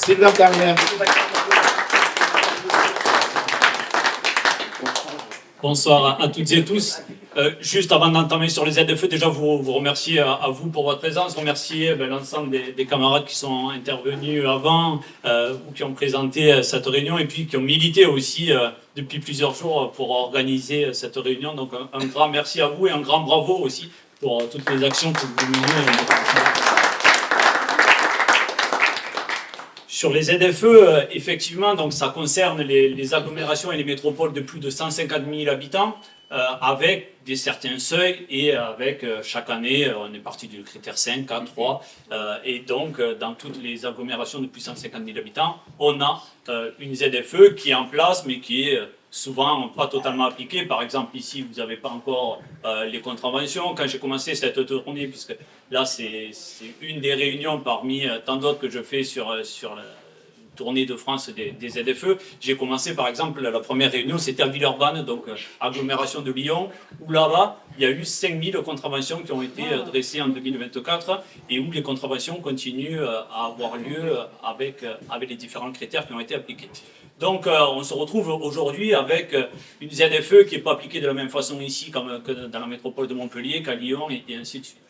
Sylvain Carrière. Bonsoir à toutes et tous. Juste avant d'entamer sur les ZFE, déjà vous remercier à vous pour votre présence, remercier l'ensemble des camarades qui sont intervenus avant ou qui ont présenté cette réunion et puis qui ont milité aussi depuis plusieurs jours pour organiser cette réunion. Donc un grand merci à vous et un grand bravo aussi pour toutes les actions que vous menez. Sur les ZFE, effectivement, donc ça concerne les agglomérations et les métropoles de plus de 150 000 habitants, avec certains seuils et avec chaque année, on est parti du critère 5, 4, 3, et donc dans toutes les agglomérations de plus de 150 000 habitants, on a une ZFE qui est en place, mais qui est souvent pas totalement appliquée. Par exemple, ici, vous n'avez pas encore les contraventions. Quand j'ai commencé cette tournée, puisque là, c'est une des réunions parmi tant d'autres que je fais sur la tournée de France des ZFE. J'ai commencé, par exemple, la première réunion, c'était à Villeurbanne, donc agglomération de Lyon, où là-bas, il y a eu 5000 contraventions qui ont été dressées en 2024 et où les contraventions continuent à avoir lieu avec les différents critères qui ont été appliqués. Donc, on se retrouve aujourd'hui avec une ZFE qui n'est pas appliquée de la même façon ici que dans la métropole de Montpellier, qu'à Lyon, et ainsi de suite.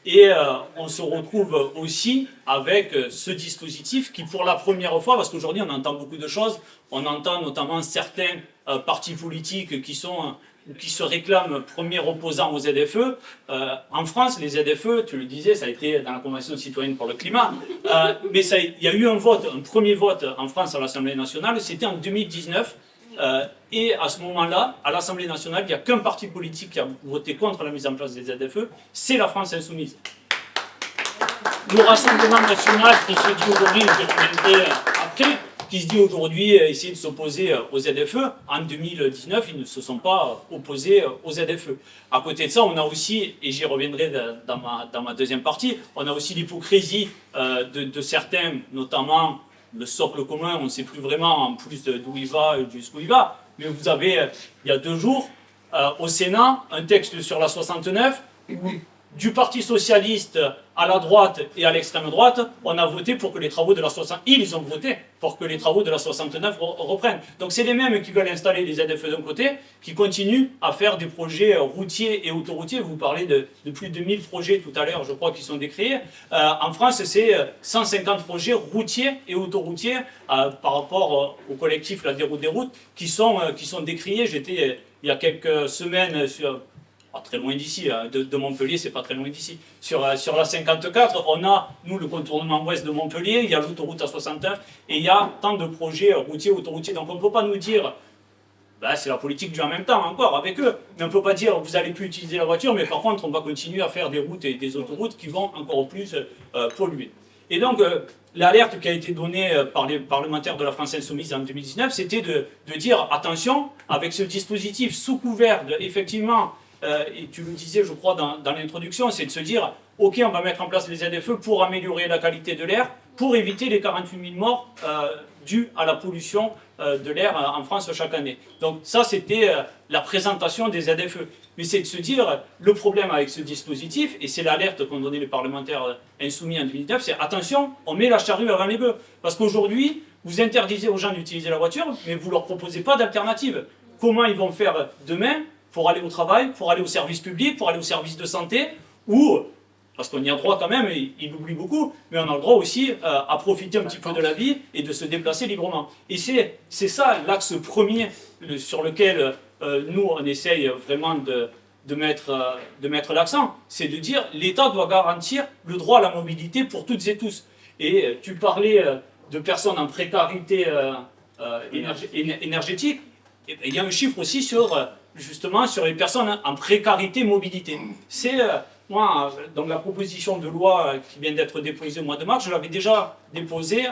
Et on se retrouve aussi avec ce dispositif qui, pour la première fois, parce qu'aujourd'hui on entend beaucoup de choses, on entend notamment certains partis politiques qui se réclament premiers opposants aux ZFE. En France, les ZFE, tu le disais, ça a été dans la Convention citoyenne pour le climat, mais il y a eu un premier vote en France à l'Assemblée nationale, c'était en 2019. Et à ce moment-là, à l'Assemblée nationale, il n'y a qu'un parti politique qui a voté contre la mise en place des ZFE, c'est la France Insoumise. Le Rassemblement national qui se dit aujourd'hui, je reviendrai après, qui se dit aujourd'hui essayer de s'opposer aux ZFE, en 2019, ils ne se sont pas opposés aux ZFE. À côté de ça, on a aussi, et j'y reviendrai dans ma deuxième partie, on a aussi l'hypocrisie de certains, notamment le socle commun, on ne sait plus vraiment en plus d'où il va et jusqu'où il va, mais vous avez, il y a 2 jours, au Sénat, un texte sur la 69, où du Parti Socialiste à la droite et à l'extrême droite, on a voté pour que les travaux de la 69, ils ont voté pour que les travaux de la 69 reprennent. Donc c'est les mêmes qui veulent installer les ZFE d'un côté, qui continuent à faire des projets routiers et autoroutiers. Vous parlez de plus de 1000 projets tout à l'heure, je crois, qui sont décriés. En France, c'est 150 projets routiers et autoroutiers par rapport au collectif La Déroute des routes qui sont décriés. J'étais il y a quelques semaines pas très loin d'ici, de Montpellier, c'est pas très loin d'ici. Sur la 54, on a, nous, le contournement ouest de Montpellier, il y a l'autoroute A69, et il y a tant de projets routiers, autoroutiers. Donc on ne peut pas nous dire, c'est la politique du en même temps encore avec eux, mais on ne peut pas dire, vous n'allez plus utiliser la voiture, mais par contre, on va continuer à faire des routes et des autoroutes qui vont encore plus polluer. Et donc, l'alerte qui a été donnée par les parlementaires de la France Insoumise en 2019, c'était de dire, attention, avec ce dispositif sous couvert effectivement, et tu le disais, je crois, dans l'introduction, c'est de se dire, ok, on va mettre en place les ZFE pour améliorer la qualité de l'air, pour éviter les 48 000 morts dus à la pollution de l'air en France chaque année. Donc ça, c'était la présentation des ZFE. Mais c'est de se dire, le problème avec ce dispositif, et c'est l'alerte qu'ont donné les parlementaires insoumis en 2019, c'est attention, on met la charrue avant les bœufs. Parce qu'aujourd'hui, vous interdisez aux gens d'utiliser la voiture, mais vous ne leur proposez pas d'alternative. Comment ils vont faire demain pour aller au travail, pour aller au service public, pour aller au service de santé, ou, parce qu'on y a droit quand même, et il oublie beaucoup, mais on a le droit aussi à profiter un petit peu de la vie et de se déplacer librement. Et c'est ça l'axe premier sur lequel nous, on essaye vraiment de mettre l'accent, c'est de dire l'État doit garantir le droit à la mobilité pour toutes et tous. Et tu parlais de personnes en précarité énergétique, et il y a un chiffre aussi justement sur les personnes en précarité mobilité. C'est, moi, dans la proposition de loi qui vient d'être déposée au mois de mars, je l'avais déjà déposée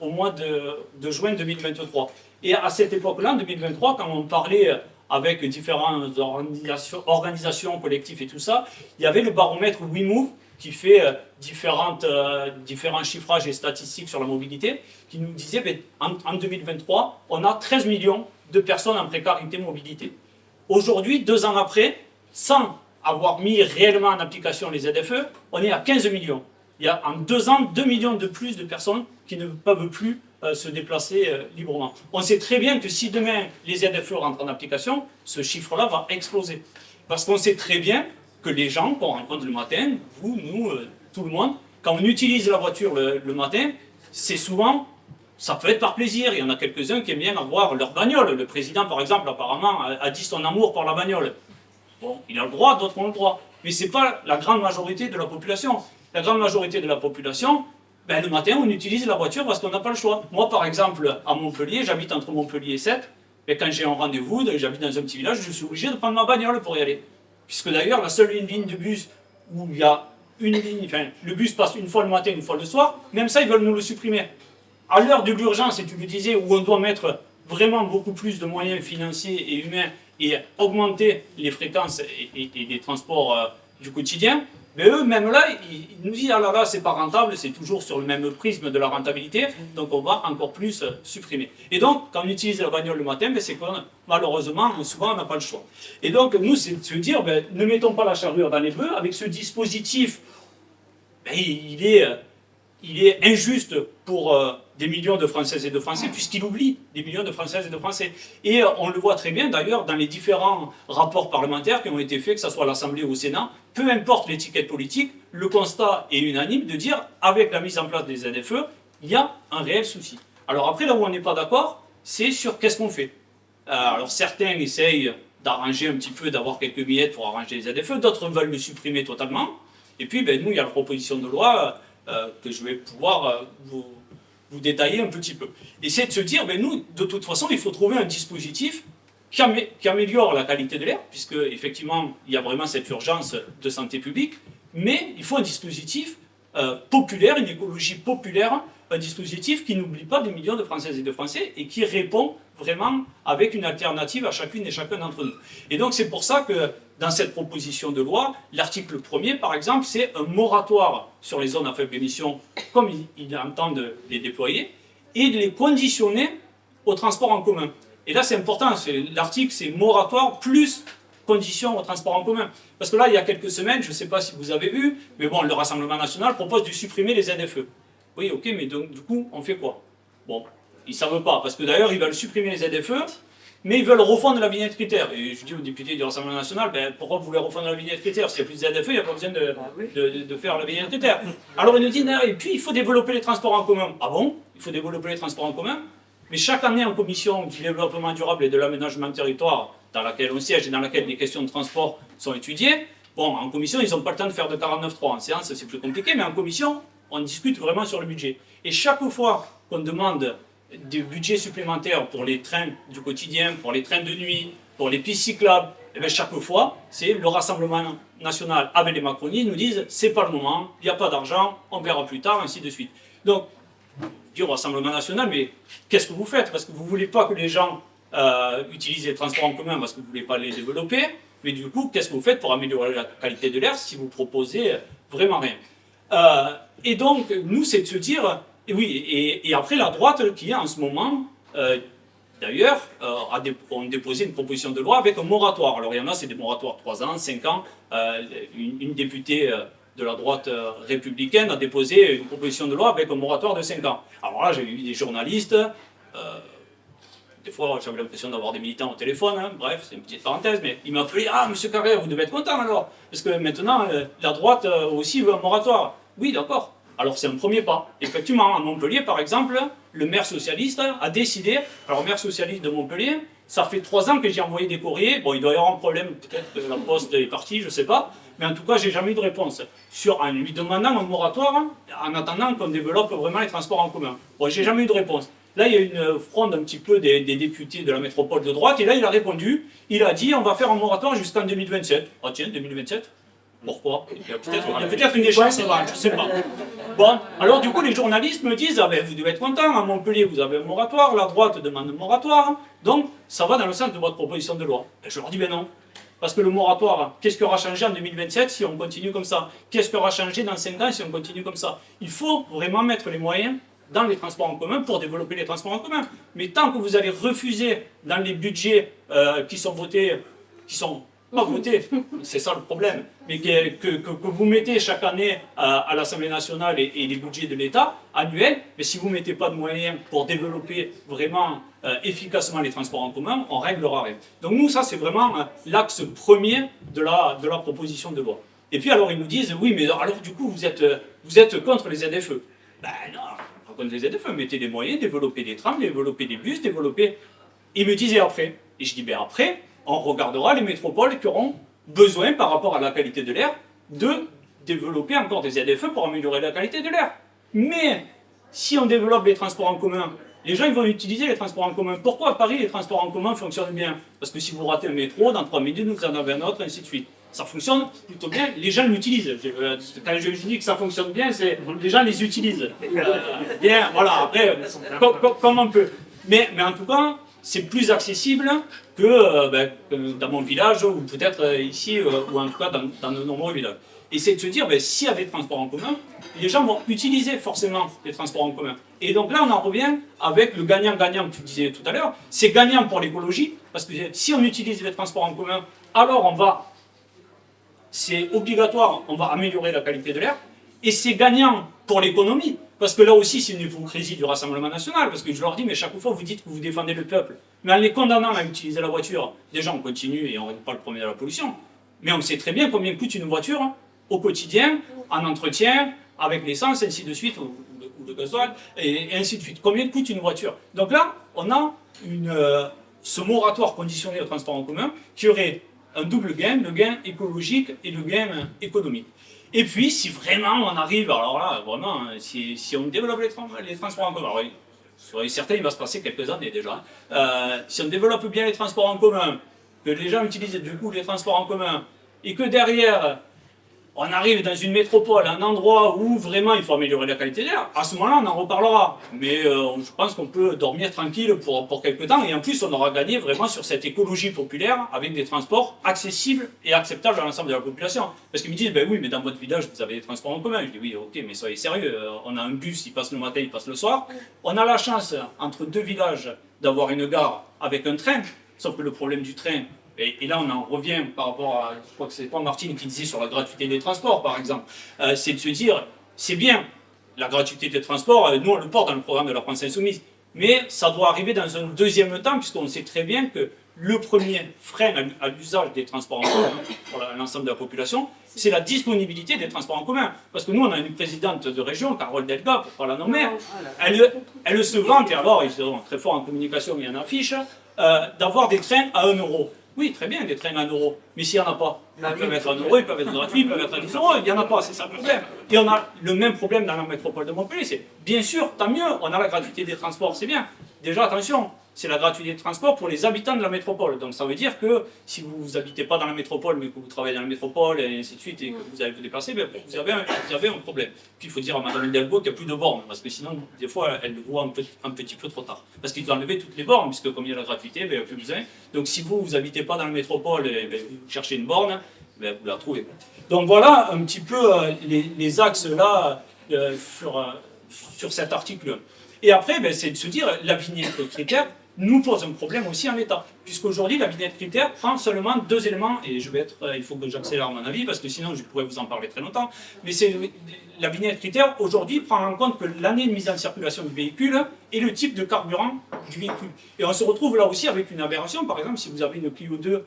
au mois de juin 2023. Et à cette époque-là, en 2023, quand on parlait avec différentes organisations, collectifs et tout ça, il y avait le baromètre WeMove qui fait différents chiffrages et statistiques sur la mobilité, qui nous disait en 2023, on a 13 millions de personnes en précarité mobilité. Aujourd'hui, 2 ans après, sans avoir mis réellement en application les ZFE, on est à 15 millions. Il y a en 2 ans, 2 millions de plus de personnes qui ne peuvent plus se déplacer librement. On sait très bien que si demain les ZFE rentrent en application, ce chiffre-là va exploser. Parce qu'on sait très bien que les gens qu'on rencontre le matin, vous, nous, tout le monde, quand on utilise la voiture le matin, c'est souvent, ça peut être par plaisir. Il y en a quelques-uns qui aiment bien avoir leur bagnole. Le président, par exemple, apparemment, a dit son amour pour la bagnole. Bon, il a le droit, d'autres ont le droit. Mais ce n'est pas la grande majorité de la population. La grande majorité de la population, ben, le matin, on utilise la voiture parce qu'on n'a pas le choix. Moi, par exemple, à Montpellier, j'habite entre Montpellier et Sète, et quand j'ai un rendez-vous, j'habite dans un petit village, je suis obligé de prendre ma bagnole pour y aller. Puisque d'ailleurs, la seule ligne de bus où il y a une ligne, enfin, le bus passe une fois le matin, une fois le soir, même ça, ils veulent nous le supprimer. À l'heure de l'urgence, et tu le disais, où on doit mettre vraiment beaucoup plus de moyens financiers et humains et augmenter les fréquences et les transports du quotidien, mais eux, même là, ils nous disent « Ah là là, c'est pas rentable, c'est toujours sur le même prisme de la rentabilité, donc on va encore plus supprimer. » Et donc, quand on utilise la bagnole le matin, ben, c'est qu'on, malheureusement, souvent, on n'a pas le choix. Et donc, nous, c'est de se dire ben, « Ne mettons pas la charrue dans les bœufs, avec ce dispositif, ben, il est injuste pour des millions de Françaises et de Français, puisqu'il oublie des millions de Françaises et de Français. Et on le voit très bien, d'ailleurs, dans les différents rapports parlementaires qui ont été faits, que ce soit à l'Assemblée ou au Sénat, peu importe l'étiquette politique, le constat est unanime de dire, avec la mise en place des ZFE, il y a un réel souci. Alors après, là où on n'est pas d'accord, c'est sur qu'est-ce qu'on fait. Alors certains essayent d'arranger un petit peu, d'avoir quelques miettes pour arranger les ZFE, d'autres veulent le supprimer totalement. Et puis, ben, nous, il y a la proposition de loi que je vais pouvoir vous détailler un petit peu. Et c'est de se dire, ben, nous, de toute façon, il faut trouver un dispositif qui améliore la qualité de l'air, puisque effectivement, il y a vraiment cette urgence de santé publique, mais il faut un dispositif populaire, une écologie populaire, un dispositif qui n'oublie pas des millions de Françaises et de Français et qui répond vraiment avec une alternative à chacune et chacun d'entre nous. Et donc c'est pour ça que dans cette proposition de loi, l'article 1er par exemple, c'est un moratoire sur les zones à faible émission, comme il entend les déployer, et de les conditionner au transport en commun. Et là c'est important, l'article c'est moratoire plus conditions au transport en commun. Parce que là, il y a quelques semaines, je ne sais pas si vous avez vu, mais bon, le Rassemblement national propose de supprimer les ZFE. Oui, ok, mais donc, du coup, on fait quoi? Bon, ils ne savent pas, parce que d'ailleurs, ils veulent supprimer les ZFE, mais ils veulent refondre la vignette critère. Et je dis aux députés du Rassemblement national, ben, pourquoi vous voulez refondre la vignette critère? S'il n'y a plus de ZFE, il n'y a pas besoin de faire la vignette critère. Alors ils nous disent, et puis il faut développer les transports en commun. Ah bon? Il faut développer les transports en commun? Mais chaque année en commission du développement durable et de l'aménagement du territoire, dans laquelle on siège et dans laquelle les questions de transport sont étudiées, bon, en commission, ils n'ont pas le temps de faire de 49.3. En séance, c'est plus compliqué, mais en commission, on discute vraiment sur le budget. Et chaque fois qu'on demande des budgets supplémentaires pour les trains du quotidien, pour les trains de nuit, pour les pistes cyclables, et bien chaque fois, c'est le Rassemblement national avec les macronistes nous disent c'est pas le moment, il n'y a pas d'argent, on verra plus tard, ainsi de suite. Donc, au Rassemblement national, mais qu'est-ce que vous faites? Parce que vous ne voulez pas que les gens utilisent les transports en commun parce que vous ne voulez pas les développer, mais du coup, qu'est-ce que vous faites pour améliorer la qualité de l'air si vous proposez vraiment rien? Et donc, nous, c'est de se dire, et oui, et après la droite qui est en ce moment, d'ailleurs, ont déposé une proposition de loi avec un moratoire. Alors il y en a, c'est des moratoires 3 ans, 5 ans. Une députée de la droite républicaine a déposé une proposition de loi avec un moratoire de 5 ans. Alors là, j'ai eu des journalistes, des fois j'avais l'impression d'avoir des militants au téléphone, hein. Bref, c'est une petite parenthèse, mais ils m'ont appelé « Ah, monsieur Carrère, vous devez être content alors, parce que maintenant, la droite aussi veut un moratoire. » Oui, d'accord. Alors c'est un premier pas. Effectivement, à Montpellier, par exemple, le maire socialiste a décidé, alors maire socialiste de Montpellier, ça fait 3 ans que j'ai envoyé des courriers, bon, il doit y avoir un problème, peut-être que la poste est partie, je ne sais pas, mais en tout cas, j'ai jamais eu de réponse. En lui demandant un moratoire, en attendant qu'on développe vraiment les transports en commun. Bon, j'ai jamais eu de réponse. Là, il y a une fronde un petit peu des députés de la métropole de droite, et là, il a répondu, il a dit, on va faire un moratoire jusqu'en 2027. Ah tiens, 2027 ? Pourquoi? Il y a peut-être une échéance avant, je ne sais pas. Bon, alors du coup, les journalistes me disent, ah ben, vous devez être content, à Montpellier, vous avez un moratoire, la droite demande un moratoire, donc ça va dans le sens de votre proposition de loi. Et je leur dis, ben non. Parce que le moratoire, qu'est-ce qui aura changé en 2027 si on continue comme ça? Qu'est-ce qui aura changé dans 5 ans si on continue comme ça? Il faut vraiment mettre les moyens dans les transports en commun pour développer les transports en commun. Mais tant que vous allez refuser dans les budgets qui sont votés, qui sont pas voter. C'est ça le problème. Mais que vous mettez chaque année à l'Assemblée nationale et les budgets de l'État annuels, mais si vous ne mettez pas de moyens pour développer vraiment efficacement les transports en commun, on ne réglera rien. Donc nous, ça c'est vraiment l'axe premier de la proposition de loi. Et puis alors ils nous disent, oui, mais alors du coup vous êtes contre les ZFE. Ben non, pas contre les ZFE, mettez des moyens, développez des trams, développez des bus, développez... Ils me disaient après. Et je dis, ben après, on regardera les métropoles qui auront besoin, par rapport à la qualité de l'air, de développer encore des ZFE pour améliorer la qualité de l'air. Mais si on développe les transports en commun, les gens ils vont utiliser les transports en commun. Pourquoi à Paris les transports en commun fonctionnent bien? Parce que si vous ratez un métro, dans 3 minutes vous en avez un autre, ainsi de suite. Ça fonctionne plutôt bien, les gens l'utilisent. Quand je dis que ça fonctionne bien, c'est les gens les utilisent. Bien, voilà, après, comme on peut. Mais en tout cas, c'est plus accessible que dans mon village, ou peut-être ici, ou en tout cas dans de nombreux villages. Et c'est de se dire, s'il y a des transports en commun, les gens vont utiliser forcément les transports en commun. Et donc là, on en revient avec le gagnant-gagnant que tu disais tout à l'heure. C'est gagnant pour l'écologie, parce que si on utilise les transports en commun, alors c'est obligatoire, on va améliorer la qualité de l'air. Et c'est gagnant pour l'économie, parce que là aussi, c'est une hypocrisie du Rassemblement national, parce que je leur dis, mais chaque fois, vous dites que vous défendez le peuple. Mais en les condamnant à utiliser la voiture, déjà, on continue et on ne règle pas le problème de la pollution. Mais on sait très bien combien coûte une voiture au quotidien, en entretien, avec l'essence, ainsi de suite, ou le gasoil, et ainsi de suite. Combien coûte une voiture? Donc là, on a ce moratoire conditionné au transport en commun qui aurait un double gain, le gain écologique et le gain économique. Et puis, si vraiment on arrive, alors là, vraiment, si on développe les transports en commun, alors, sur certains, il va se passer quelques années déjà, si on développe bien les transports en commun, que les gens utilisent du coup les transports en commun, et que derrière, on arrive dans une métropole, un endroit où vraiment il faut améliorer la qualité de l'air, à ce moment-là, on en reparlera. Mais je pense qu'on peut dormir tranquille pour quelques temps, et en plus, on aura gagné vraiment sur cette écologie populaire avec des transports accessibles et acceptables à l'ensemble de la population. Parce qu'ils me disent, ben oui, mais dans votre village, vous avez des transports en commun. Je dis, oui, ok, mais soyez sérieux, on a un bus, il passe le matin, il passe le soir. On a la chance, entre deux villages, d'avoir une gare avec un train, sauf que le problème du train, et là on en revient par rapport à, je crois que c'est pas Martine qui disait sur la gratuité des transports par exemple, c'est de se dire, c'est bien la gratuité des transports, nous on le porte dans le programme de la France Insoumise, mais ça doit arriver dans un deuxième temps, puisqu'on sait très bien que le premier frein à l'usage des transports en commun pour l'ensemble de la population, c'est la disponibilité des transports en commun. Parce que nous, on a une présidente de région, Carole Delga, pour pas la nommer, elle se vante, et alors ils sont très forts en communication et en affiche, d'avoir des trains à 1 euro. Oui, très bien, des trains à 1 euro. Mais s'il n'y en a pas, ils peuvent être à 1 euro, ils peuvent être gratuits, ils peuvent être à 10 euros, il n'y en a pas, c'est ça le problème. Et on a le même problème dans la métropole de Montpellier. C'est bien sûr, tant mieux, on a la gratuité des transports, c'est bien. Déjà, attention, c'est la gratuité de transport pour les habitants de la métropole. Donc ça veut dire que si vous n'habitez pas dans la métropole, mais que vous travaillez dans la métropole, et ainsi de suite, et que vous allez vous déplacer, ben, vous avez un problème. Puis il faut dire à Madame Hidalgo qu'il n'y a plus de bornes, parce que sinon, des fois, elle le voit un petit peu trop tard. Parce qu'ils ont enlevé toutes les bornes, puisque comme il y a la gratuité, ben, il n'y a plus besoin. Donc si vous n'habitez pas dans la métropole, et ben, vous cherchez une borne, ben, vous la trouvez. Donc voilà un petit peu les axes là sur cet article. Et après, ben, c'est de se dire, la vignette critère nous pose un problème aussi en l'état. Puisqu'aujourd'hui, la vignette critère prend seulement 2 éléments, et il faut que j'accélère mon avis, parce que sinon je pourrais vous en parler très longtemps, mais la vignette critère, aujourd'hui, prend en compte que l'année de mise en circulation du véhicule et le type de carburant du véhicule. Et on se retrouve là aussi avec une aberration. Par exemple, si vous avez une Clio 2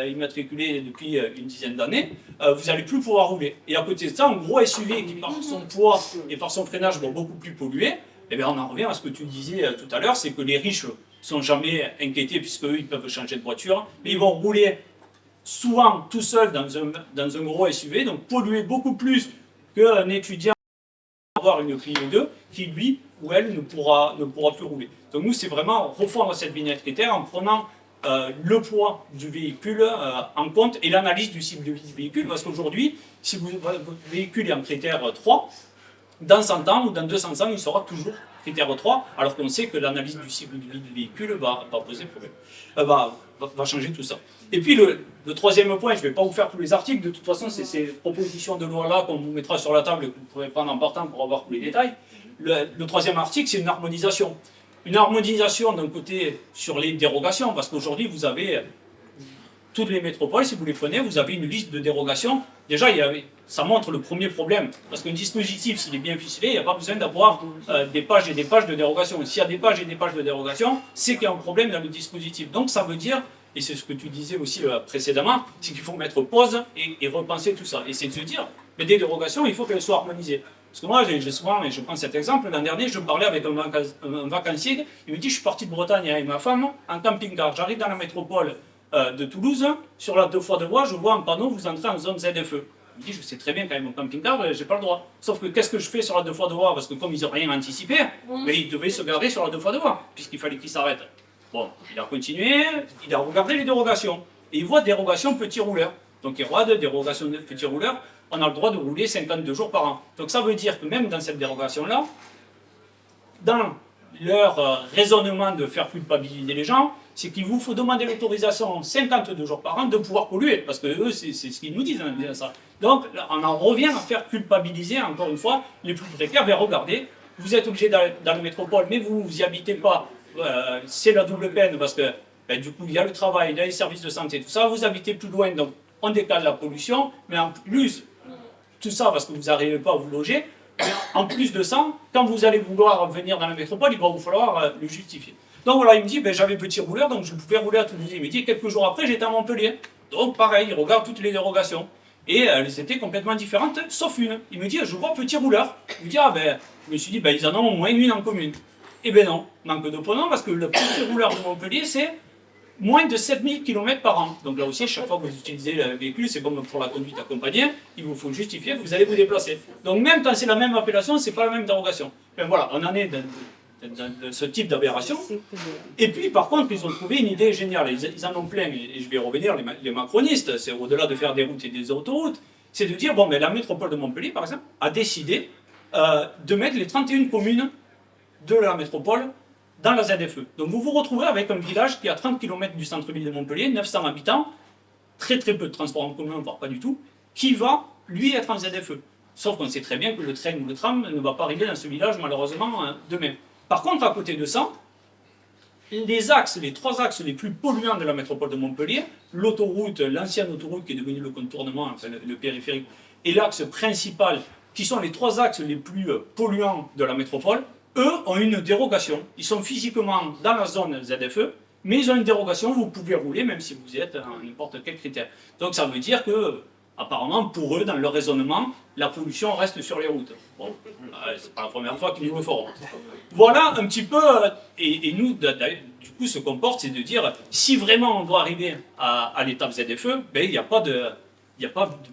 immatriculée depuis une dizaine d'années, vous n'allez plus pouvoir rouler. Et à côté de ça, un gros SUV qui, par son poids et par son freinage, va beaucoup plus polluer, eh bien, on en revient à ce que tu disais tout à l'heure, c'est que les riches sont jamais inquiétés, puisque eux, ils peuvent changer de voiture, mais ils vont rouler souvent tout seuls dans un gros SUV, donc polluer beaucoup plus qu'un étudiant avoir une Clio 2 qui, lui ou elle, ne pourra plus rouler. Donc nous, c'est vraiment refondre cette vignette critère en prenant le poids du véhicule en compte et l'analyse du cycle de vie du véhicule, parce qu'aujourd'hui, si votre véhicule est en critère 3, dans 100 ans ou dans 200 ans, il sera toujours critère 3, alors qu'on sait que l'analyse du cycle de vie du véhicule va poser problème, va changer tout ça. Et puis le troisième point, je ne vais pas vous faire tous les articles, de toute façon, c'est ces propositions de loi-là qu'on vous mettra sur la table et que vous pourrez prendre en partant pour avoir tous les détails. Le troisième article, c'est une harmonisation. Une harmonisation d'un côté sur les dérogations, parce qu'aujourd'hui, vous avez toutes les métropoles, si vous les prenez, vous avez une liste de dérogations. Déjà, ça montre le premier problème. Parce qu'un dispositif, s'il est bien ficelé, il n'y a pas besoin d'avoir des pages et des pages de dérogation. S'il y a des pages et des pages de dérogation, c'est qu'il y a un problème dans le dispositif. Donc ça veut dire, et c'est ce que tu disais aussi précédemment, c'est qu'il faut mettre pause et repenser tout ça. Et c'est de se dire, mais des dérogations, il faut qu'elles soient harmonisées. Parce que moi, j'ai souvent, et je prends cet exemple, l'an dernier, je parlais avec un vacancier, il me dit, je suis parti de Bretagne avec ma femme en camping-car. J'arrive dans la métropole de Toulouse, sur la 2 fois de voie, je vois un panneau, vous entrez en zone ZFE. Il me dit, je sais très bien quand même au camping-car, j'ai pas le droit. Sauf que qu'est-ce que je fais sur la 2 fois de voie? Parce que comme ils n'ont rien anticipé, mais ils devaient se garer sur la 2 fois de voie, puisqu'il fallait qu'ils s'arrêtent. Bon, il a continué, il a regardé les dérogations. Et il voit dérogation petit rouleur. Donc il voit de dérogation de petit rouleur, on a le droit de rouler 52 jours par an. Donc ça veut dire que même dans cette dérogation-là, dans leur raisonnement de faire culpabiliser les gens, c'est qu'il vous faut demander l'autorisation 52 jours par an de pouvoir polluer, parce que eux, c'est ce qu'ils nous disent, hein, ça. Donc, on en revient à faire culpabiliser, encore une fois, les plus précaires. Ben, regardez, vous êtes obligé d'aller dans la métropole, mais vous n'y habitez pas, c'est la double peine, parce que ben, du coup, il y a le travail, il y a les services de santé, tout ça, vous habitez plus loin, donc on décale la pollution, mais en plus, tout ça parce que vous n'arrivez pas à vous loger, mais en plus de ça, quand vous allez vouloir venir dans la métropole, il va vous falloir le justifier. Donc voilà, il me dit, ben, j'avais petit rouleur, donc je pouvais rouler à Toulouse. Il me dit, quelques jours après, j'étais à Montpellier. Donc pareil, il regarde toutes les dérogations. Et elles étaient complètement différentes, sauf une. Il me dit, je vois petit rouleur. Il me dit, ah ben, je me suis dit, ben, ils en ont au moins une en commune. Eh ben non, manque de pronom, parce que le petit rouleur de Montpellier, c'est moins de 7000 km par an. Donc là aussi, chaque fois que vous utilisez le véhicule, c'est comme pour la conduite accompagnée, il vous faut justifier, vous allez vous déplacer. Donc même quand c'est la même appellation, c'est pas la même dérogation. Ben voilà, on en est dans ce type d'aberration. Et puis par contre, ils ont trouvé une idée géniale, ils en ont plein, et je vais revenir, les macronistes, c'est au-delà de faire des routes et des autoroutes, c'est de dire, bon, mais la métropole de Montpellier, par exemple, a décidé de mettre les 31 communes de la métropole dans la ZFE. Donc vous vous retrouvez avec un village qui est à 30 km du centre-ville de Montpellier, 900 habitants, très très peu de transports en commun, voire pas du tout, qui va, lui, être en ZFE. Sauf qu'on sait très bien que le train ou le tram ne va pas arriver dans ce village, malheureusement, demain. Par contre, à côté de ça, les 3 axes les plus polluants de la métropole de Montpellier, l'autoroute, l'ancienne autoroute qui est devenue le contournement, enfin le périphérique, et l'axe principal, qui sont les 3 axes les plus polluants de la métropole, eux ont une dérogation. Ils sont physiquement dans la zone ZFE, mais ils ont une dérogation, vous pouvez rouler même si vous êtes à n'importe quel critère. Donc ça veut dire que, apparemment, pour eux, dans leur raisonnement, la pollution reste sur les routes. Bon, c'est pas la première fois qu'ils nous le feront. Voilà un petit peu, et nous, du coup, ce qu'on porte, c'est de dire, si vraiment on doit arriver à l'étape ZFE, ben, il n'y a pas de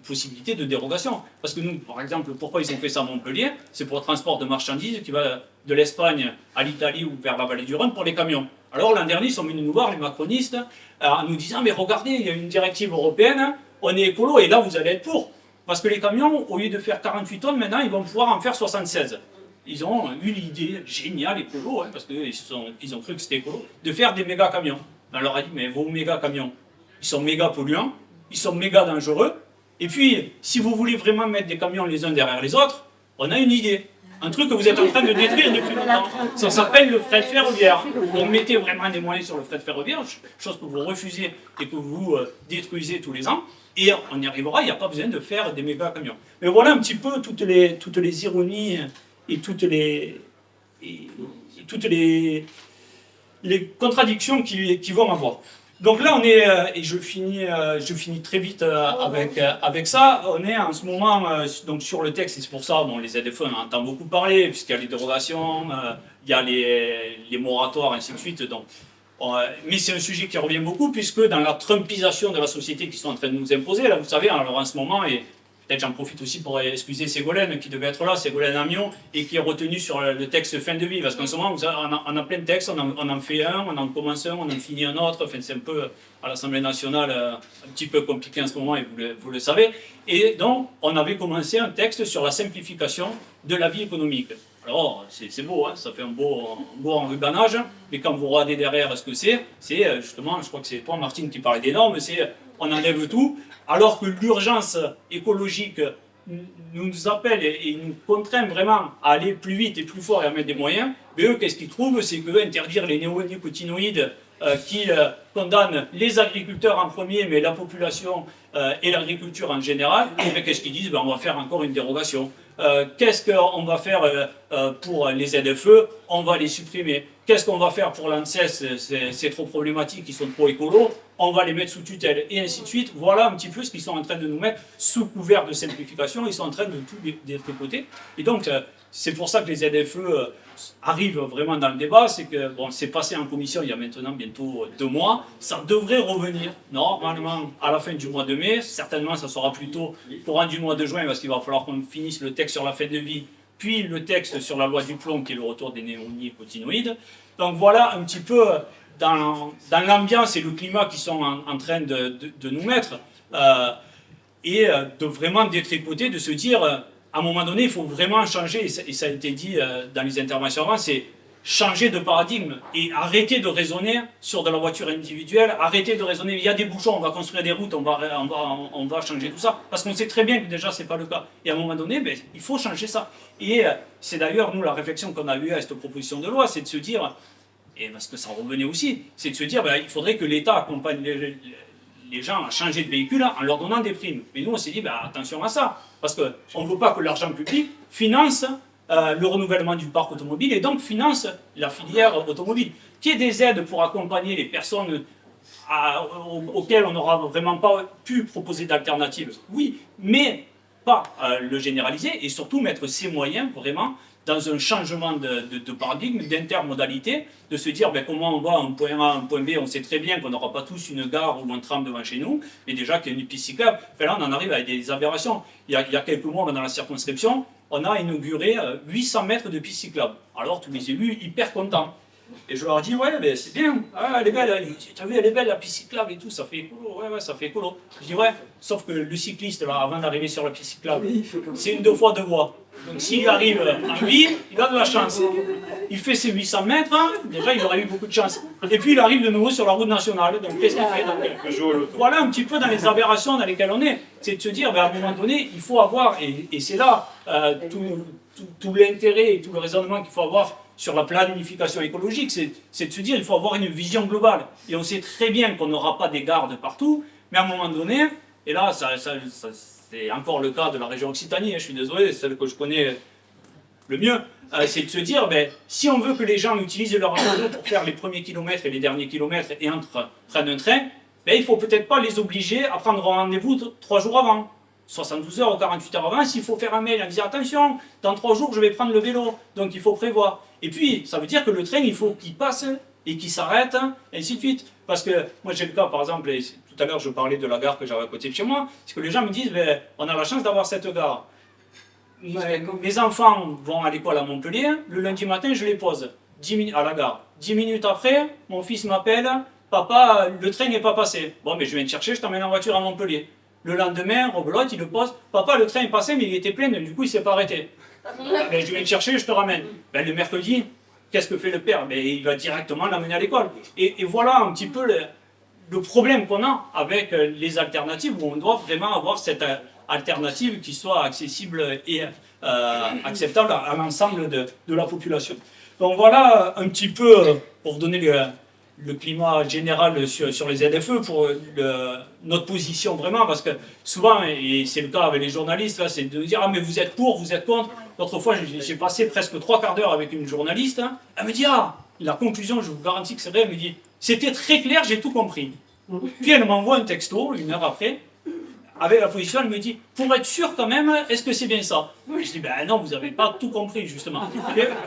possibilité de dérogation. Parce que nous, par exemple, pourquoi ils ont fait ça à Montpellier? C'est pour le transport de marchandises qui va de l'Espagne à l'Italie ou vers la vallée du Rhône pour les camions. Alors l'an dernier, ils sont venus nous voir, les macronistes, en nous disant, mais regardez, il y a une directive européenne, on est écolo, et là vous allez être pour. Parce que les camions, au lieu de faire 48 tonnes, maintenant, ils vont pouvoir en faire 76. Ils ont eu l'idée géniale, écolo, hein, parce qu'ils ont cru que c'était écolo, de faire des méga camions. On leur a dit, mais vos méga camions, ils sont méga polluants, ils sont méga dangereux, et puis, si vous voulez vraiment mettre des camions les uns derrière les autres, on a une idée. Un truc que vous êtes en train de détruire depuis longtemps. Ça s'appelle le fret ferroviaire. Vous mettez vraiment des moyens sur le fret ferroviaire, chose que vous refusez et que vous détruisez tous les ans, et on y arrivera, il n'y a pas besoin de faire des méga camions. Mais voilà un petit peu toutes les ironies et toutes les contradictions qui vont avoir. Donc là, on est, et je finis très vite avec ça, on est en ce moment donc sur le texte, et c'est pour ça, bon, les ZFE, on en entend beaucoup parler, puisqu'il y a les dérogations, il y a les moratoires, ainsi de suite. Donc, mais c'est un sujet qui revient beaucoup, puisque dans la trumpisation de la société qu'ils sont en train de nous imposer, là, vous savez, alors en ce moment, et peut-être j'en profite aussi pour excuser Ségolène, qui devait être là, Ségolène Amiot, et qui est retenue sur le texte fin de vie, parce qu'en ce moment, on a plein de textes, on en fait un, on en commence un, on en finit un autre, enfin, c'est un peu, à l'Assemblée nationale, un petit peu compliqué en ce moment, et vous le savez. Et donc, on avait commencé un texte sur la simplification de la vie économique. Alors, c'est beau, hein, ça fait un beau enrubanage, mais quand vous regardez derrière ce que c'est justement, je crois que c'est toi, Martine, qui parlait des normes, c'est on enlève tout, alors que l'urgence écologique nous appelle et nous contraint vraiment à aller plus vite et plus fort et à mettre des moyens. Mais eux, qu'est-ce qu'ils trouvent? C'est que interdire les néonicotinoïdes qui condamne les agriculteurs en premier, mais la population et l'agriculture en général. Et qu'est-ce qu'ils disent? On va faire encore une dérogation. Qu'est-ce qu'on va faire pour les ZFE? On va les supprimer. Qu'est-ce qu'on va faire pour l'ANSES? C'est trop problématique, ils sont trop écolos. On va les mettre sous tutelle, et ainsi de suite. Voilà un petit peu ce qu'ils sont en train de nous mettre sous couvert de simplification. Ils sont en train de tout détricoter. Et donc, c'est pour ça que les ZFE arrivent vraiment dans le débat. C'est que, bon, c'est passé en commission il y a maintenant bientôt 2 mois. Ça devrait revenir, normalement, à la fin du mois de mai. Certainement, ça sera plutôt courant du mois de juin, parce qu'il va falloir qu'on finisse le texte sur la fin de vie, puis le texte sur la loi du plomb, qui est le retour des néonicotinoïdes. Donc voilà un petit peu dans l'ambiance et le climat qui sont en train de nous mettre, et de vraiment détricoter, de se dire, à un moment donné, il faut vraiment changer, et ça a été dit dans les interventions avant, c'est changer de paradigme et arrêter de raisonner sur de la voiture individuelle, arrêter de raisonner, il y a des bouchons, on va construire des routes, on va changer tout ça, parce qu'on sait très bien que déjà c'est pas le cas. Et à un moment donné, ben, il faut changer ça. Et c'est d'ailleurs, nous, la réflexion qu'on a eue à cette proposition de loi, c'est de se dire, et parce que ça revenait aussi, c'est de se dire, ben, il faudrait que l'État accompagne les gens à changer de véhicule en leur donnant des primes. Mais nous, on s'est dit, ben, attention à ça, parce qu'on ne veut pas que l'argent public finance le renouvellement du parc automobile et donc finance la filière automobile. Qu'il y ait des aides pour accompagner les personnes auxquelles on n'aura vraiment pas pu proposer d'alternatives, oui, mais pas le généraliser et surtout mettre ces moyens vraiment dans un changement de paradigme, d'intermodalité, de se dire ben, comment on va un point A, un point B, on sait très bien qu'on n'aura pas tous une gare ou un tram devant chez nous, mais déjà qu'il y a une piste cyclable. Enfin, là, on en arrive avec des aberrations. Il y a quelques mois, dans la circonscription, on a inauguré 800 mètres de piste cyclable. Alors, tous les élus, hyper contents. Et je leur dis, ouais, ben, c'est bien, ah, elle est belle, tu as vu, elle est belle la piste cyclable et tout, ça fait écolo, ouais, ça fait écolo. Je dis, ouais, sauf que le cycliste, là, avant d'arriver sur la piste cyclable, c'est une 2 fois 2 voies. Donc s'il arrive en ville, il a de la chance. Il fait ses 800 mètres, hein, déjà il aurait eu beaucoup de chance. Et puis il arrive de nouveau sur la route nationale, donc qu'est-ce qu'il fait? Voilà un petit peu dans les aberrations dans lesquelles on est. C'est de se dire, ben, à un moment donné, il faut avoir, et c'est là tout l'intérêt et tout le raisonnement qu'il faut avoir sur la planification écologique, c'est de se dire qu'il faut avoir une vision globale. Et on sait très bien qu'on n'aura pas des gares de partout, mais à un moment donné, et là, c'est encore le cas de la région Occitanie, hein, je suis désolé, c'est celle que je connais le mieux, c'est de se dire, ben, si on veut que les gens utilisent leur auto pour faire les premiers kilomètres et les derniers kilomètres et prennent un train, ben, il ne faut peut-être pas les obliger à prendre rendez-vous 3 jours avant. 72 heures ou 48 heures avant, s'il faut faire un mail en disant attention, dans 3 jours je vais prendre le vélo, donc il faut prévoir. Et puis, ça veut dire que le train, il faut qu'il passe et qu'il s'arrête, et ainsi de suite. Parce que moi j'ai le cas, par exemple, et tout à l'heure je parlais de la gare que j'avais à côté de chez moi, c'est que les gens me disent ben, on a la chance d'avoir cette gare. Mes enfants vont à l'école à Montpellier, le lundi matin je les pose 10 minutes à la gare. 10 minutes après, mon fils m'appelle, papa, le train n'est pas passé. Bon, mais je viens te chercher, je t'emmène en voiture à Montpellier. Le lendemain, rebelote, il le pose, papa, le train est passé, mais il était plein, du coup il ne s'est pas arrêté. Ben, je viens te chercher, je te ramène. Ben, le mercredi, qu'est-ce que fait le père? Ben, il va directement l'amener à l'école. Et voilà un petit peu le problème qu'on a avec les alternatives, où on doit vraiment avoir cette alternative qui soit accessible et acceptable à l'ensemble de la population. Donc voilà un petit peu pour donner le climat général sur les ZFE, pour notre position vraiment, parce que souvent, et c'est le cas avec les journalistes, c'est de dire « Ah mais vous êtes pour, vous êtes contre ». L'autre fois, j'ai passé presque 3 quarts d'heure avec une journaliste, hein, elle me dit « Ah !» La conclusion, je vous garantis que c'est vrai, elle me dit « C'était très clair, j'ai tout compris ». Puis elle m'envoie un texto, 1 heure après, avec la position, elle me dit « Pour être sûr quand même, est-ce que c'est bien ça ?» Je dis « Ben non, vous n'avez pas tout compris, justement. »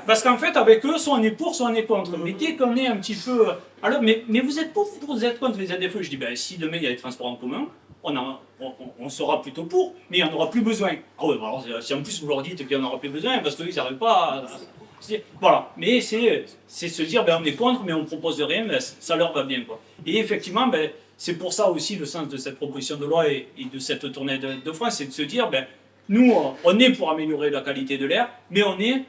Parce qu'en fait, avec eux, soit on est pour, soit on est contre. Mais dès qu'on est un petit peu... Alors, mais vous êtes pour, vous êtes contre les ZFE? Je dis « Ben si demain il y a des transports en commun, on sera plutôt pour, mais il n'y en aura plus besoin. » Ah ouais, alors si en plus vous leur dites qu'il n'y en aura plus besoin, parce qu'ils n'arrivent pas à... Voilà, mais c'est se dire, ben, on est contre, mais on ne propose rien, mais ça leur va bien, quoi. Et effectivement, ben, c'est pour ça aussi le sens de cette proposition de loi et de cette tournée de France, c'est de se dire, ben, nous, on est pour améliorer la qualité de l'air, mais on est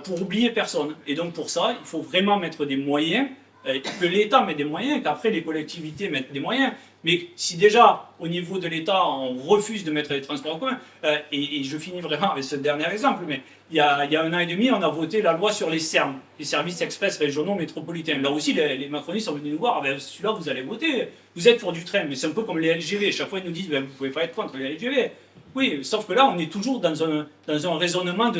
pour oublier personne. Et donc pour ça, il faut vraiment mettre des moyens, que l'État mette des moyens, qu'après les collectivités mettent des moyens, Mais si déjà, au niveau de l'État, on refuse de mettre les transports en commun, et je finis vraiment avec ce dernier exemple, mais il y a 1 an et demi, on a voté la loi sur les SERM, les services express régionaux métropolitains. Là aussi, les macronistes sont venus nous voir, ben, celui-là, vous allez voter, vous êtes pour du train, mais c'est un peu comme les LGV. Chaque fois, ils nous disent, ben, vous ne pouvez pas être contre les LGV. Oui, sauf que là, on est toujours dans un raisonnement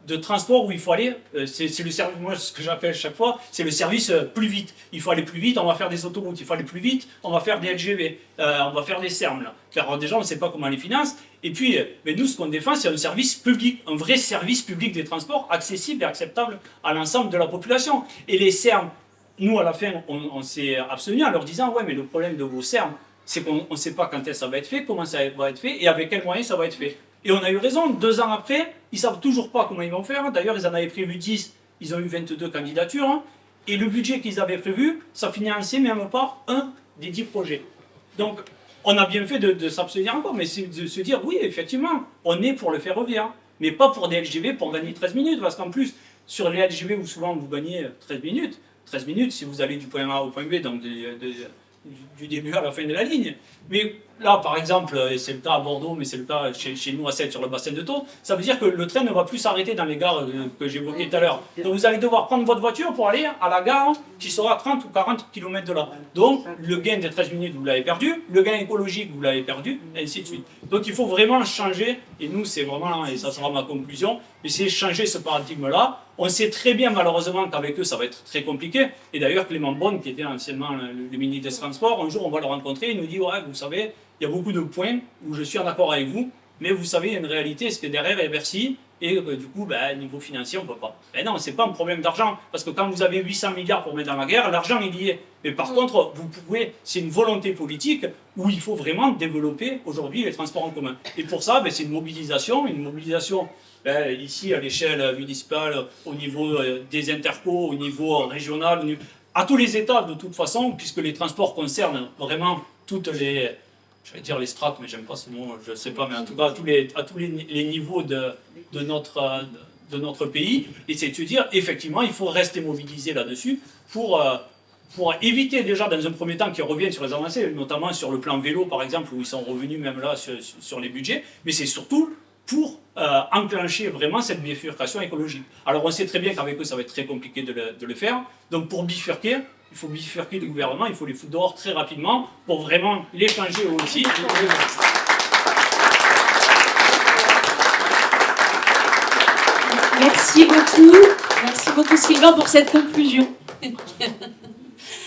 de transport où il faut aller, c'est le service, moi ce que j'appelle chaque fois, c'est le service plus vite. Il faut aller plus vite, on va faire des autoroutes, il faut aller plus vite, on va faire des LGV, on va faire des SERM là. Car déjà on ne sait pas comment les finance. Et puis, mais nous ce qu'on défend c'est un service public, un vrai service public des transports accessible et acceptable à l'ensemble de la population. Et les SERM, nous à la fin on s'est abstenu en leur disant ouais mais le problème de vos SERM c'est qu'on ne sait pas quand ça va être fait, comment ça va être fait et avec quels moyens ça va être fait. Et on a eu raison, 2 ans après, ils ne savent toujours pas comment ils vont faire. D'ailleurs, ils en avaient prévu 10, ils ont eu 22 candidatures. Et le budget qu'ils avaient prévu, ça finançait même pas un des 10 projets. Donc, on a bien fait de s'abstenir encore, mais c'est de se dire, oui, effectivement, on est pour le ferroviaire, mais pas pour des LGV pour gagner 13 minutes. Parce qu'en plus, sur les LGV où souvent vous gagnez 13 minutes, si vous allez du point A au point B, donc du début à la fin de la ligne. Mais là, par exemple, et c'est le cas à Bordeaux, mais c'est le cas chez nous à Sète sur le bassin de Thau, ça veut dire que le train ne va plus s'arrêter dans les gares que j'évoquais tout à l'heure. Donc vous allez devoir prendre votre voiture pour aller à la gare qui sera à 30 ou 40 km de là. Donc le gain des 13 minutes, vous l'avez perdu, le gain écologique, vous l'avez perdu, et ainsi de suite. Donc il faut vraiment changer, et nous c'est vraiment, et ça sera ma conclusion, mais c'est changer ce paradigme-là. On sait très bien malheureusement qu'avec eux ça va être très compliqué, et d'ailleurs Clément Beaune, qui était anciennement le ministre des Transports, un jour on va le rencontrer, il nous dit ouais, vous savez, il y a beaucoup de points où je suis en accord avec vous, mais vous savez, il y a une réalité, c'est que derrière, il y a Bercy, et du coup, niveau financier, on ne peut pas. Ben non, ce n'est pas un problème d'argent, parce que quand vous avez 800 milliards pour mettre dans la guerre, l'argent, il y est. Mais par contre, vous pouvez, c'est une volonté politique où il faut vraiment développer aujourd'hui les transports en commun. Et pour ça, c'est une mobilisation ici à l'échelle municipale, au niveau des intercos, au niveau régional, à tous les états de toute façon, puisque les transports concernent vraiment toutes les... J'allais dire les strates, mais j'aime pas ce mot, je ne sais pas, mais en tout cas à tous les niveaux de notre pays. Et c'est de se dire, effectivement, il faut rester mobilisé là-dessus pour éviter déjà, dans un premier temps, qu'ils reviennent sur les avancées, notamment sur le plan vélo, par exemple, où ils sont revenus même là sur les budgets, mais c'est surtout pour enclencher vraiment cette bifurcation écologique. Alors on sait très bien qu'avec eux, ça va être très compliqué de le faire. Donc pour bifurquer, il faut bifurquer le gouvernement, il faut les foutre dehors très rapidement pour vraiment les changer eux aussi. Merci beaucoup Sylvain pour cette conclusion.